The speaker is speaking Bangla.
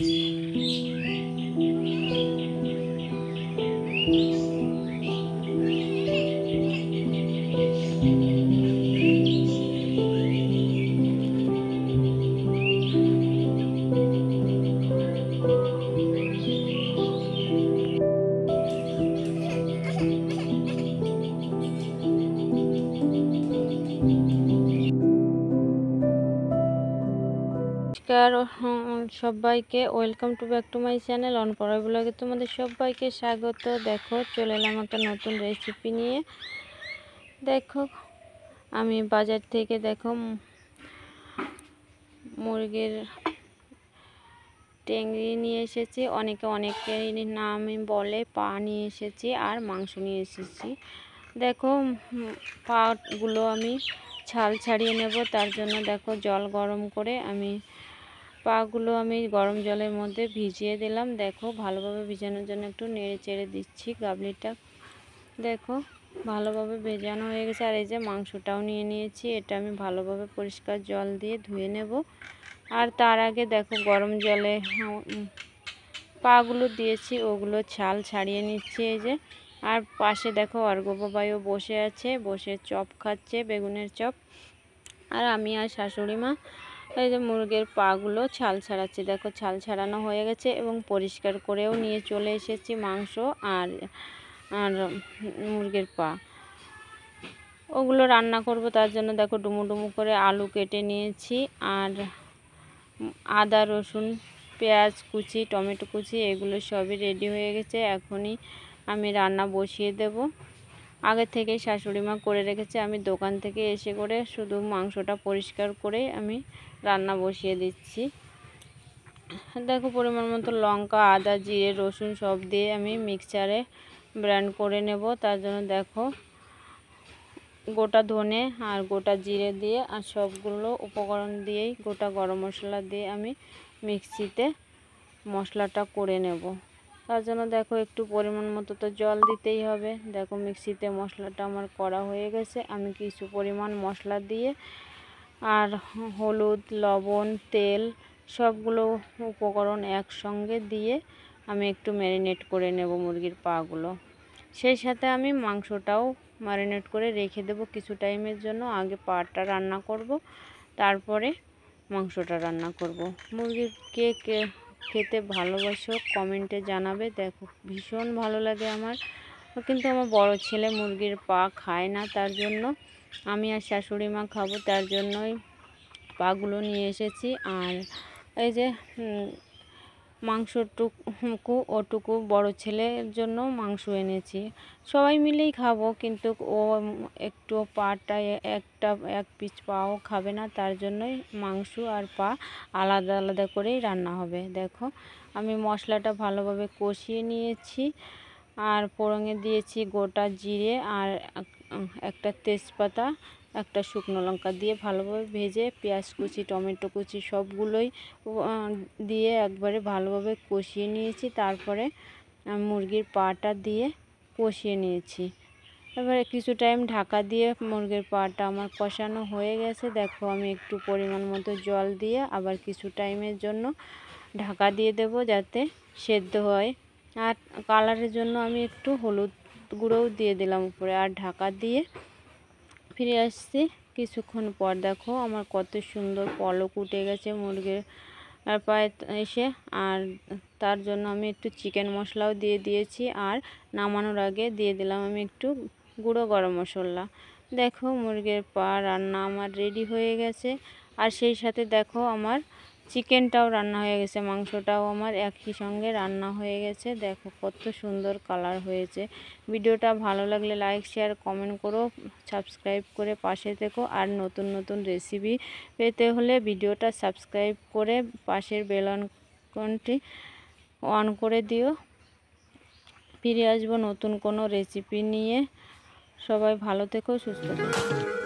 নমস্কার সবাইকে, welcome to back to my channel অনপড়া ব্লগে তোমাদের সবাইকে স্বাগত। দেখো চলে এলাম একটা নতুন রেসিপি নিয়ে। দেখো আমি বাজার থেকে মুরগির টেংরি নিয়ে এসেছি, অনেকে নাম বলে। পা নিয়ে এসেছি আর মাংস নিয়ে এসেছি। দেখো পাগুলো আমি ছাল ছাড়িয়ে নেব, তার জন্য দেখো জল গরম করে পাগুলো আমি গরম জলের মধ্যে ভিজিয়ে দিলাম। দেখো ভালোভাবে ভিজানোর জন্য একটু নেড়ে চেড়ে দিচ্ছি গাবলিটা। দেখো ভালোভাবে ভেজানো হয়ে গেছে। আর এই যে মাংসটাও নিয়ে নিয়েছি, এটা আমি ভালোভাবে পরিষ্কার জল দিয়ে ধুয়ে নেব। আর তার আগে দেখো গরম জলে পাগুলো দিয়েছি, ওগুলো ছাল ছাড়িয়ে নিচ্ছি এই যে। আর পাশে দেখো অর্ঘ্যবাবু বসে আছে, বসে চপ খাচ্ছে, বেগুনের চপ। আর আমি আর শাশুড়ি মা এই যে মুরগির পাগুলো ছাল ছাড়াচ্ছি। দেখো ছাল ছাড়ানো হয়ে গেছে এবং পরিষ্কার করেও নিয়ে চলে এসেছি মাংস আর মুরগির পা। ওগুলো রান্না করব, তার জন্য দেখো ডুমু ডুমু করে আলু কেটে নিয়েছি। আর আদা রসুন পেঁয়াজ কুচি টমেটো কুচি এগুলো সবই রেডি হয়ে গেছে। এখনই আমি রান্না বসিয়ে দেব। আগে থেকেই শাশুড়ি মা করে রেখেছে, আমি দোকান থেকে এসে করে শুধু মাংসটা পরিষ্কার করে আমি রান্না বসিয়ে দিচ্ছি। দেখো পরিমাণ মতো লঙ্কা আদা জিরে রসুন সব দিয়ে আমি মিক্সচারে ব্লেন্ড করে নেব। তার জন্য দেখো গোটা ধনে আর গোটা জিরে দিয়ে আর সবগুলো উপকরণ দিয়েই গোটা গরম মশলা দিয়ে আমি মিক্সিতে মশলাটা করে নেব। তার জন্য দেখো একটু পরিমাণ মতো তো জল দিতেই হবে। দেখো মিক্সিতে মশলাটা আমার করা হয়ে গেছে। আমি কিছু পরিমাণ মশলা দিয়ে আর হলুদ লবণ তেল সবগুলো উপকরণ একসঙ্গে দিয়ে আমি একটু ম্যারিনেট করে নেব মুরগির পাগুলো। সেই সাথে আমি মাংসটাও ম্যারিনেট করে রেখে দেব কিছু টাইমের জন্য। আগে পাটা রান্না করব, তারপরে মাংসটা রান্না করব। মুরগির কে খেতে ভালোবাসো কমেন্টে জানাবে। দেখো ভীষণ ভালো লাগে আমার, কিন্তু আমার বড় ছেলে মুরগির পা খায় না, তার জন্য আমি আর শাশুড়ি মা খাবো, তার জন্যই পাগুলো নিয়ে এসেছি। আর এই যে ওটুকু বড় ছেলের জন্য মাংস এনেছি, সবাই মিলেই খাবো, কিন্তু ও একটু পাটা এক পিস পাও খাবে না, তার জন্যই মাংস আর পা আলাদা আলাদা করেই রান্না হবে। দেখো আমি মশলাটা ভালোভাবে কষিয়ে নিয়েছি আর ফোড়নে দিয়েছি গোটা জিরে আর একটা তেজপাতা একটা শুকনো লঙ্কা দিয়ে ভালোভাবে ভেজে পেঁয়াজ কুচি টমেটো কুচি সবগুলোই দিয়ে একবারে ভালোভাবে কষিয়ে নিয়েছি। তারপরে মুরগির পাটা দিয়ে কষিয়ে নিয়েছি। এবারে কিছু টাইম ঢাকা দিয়ে মুরগির পাটা আমার কষানো হয়ে গেছে। দেখো আমি একটু পরিমাণ মতো জল দিয়ে আবার কিছু টাইমের জন্য ঢাকা দিয়ে দেব যাতে সেদ্ধ হয়। আর কালারের জন্য আমি একটু হলুদ গুঁড়োও দিয়ে দিলাম উপরে। আর ঢাকা দিয়ে ফিরে আসছি কিছুক্ষণ পর। দেখো আমার কত সুন্দর পলক উঠে গেছে মুরগির পায়ে এসে। আর তার জন্য আমি একটু চিকেন মশলাও দিয়ে দিয়েছি। আর নামানোর আগে দিয়ে দিলাম আমি একটু গুঁড়ো গরম মশলা। দেখো মুরগির পা রান্না আমার রেডি হয়ে গেছে। আর সেই সাথে দেখো আমার চিকেনটাও রান্না হয়ে গেছে, মাংসটাও আমার একই সঙ্গে রান্না হয়ে গেছে। দেখো কত সুন্দর কালার হয়েছে। ভিডিওটা ভালো লাগলে লাইক শেয়ার কমেন্ট করো, সাবস্ক্রাইব করে পাশে থেকো। আর নতুন নতুন রেসিপি পেতে হলে ভিডিওটা সাবস্ক্রাইব করে পাশের বেল আইকনটি অন করে দিও। ফিরে আসবো নতুন কোনো রেসিপি নিয়ে। সবাই ভালো থেকো সুস্থ থেকো।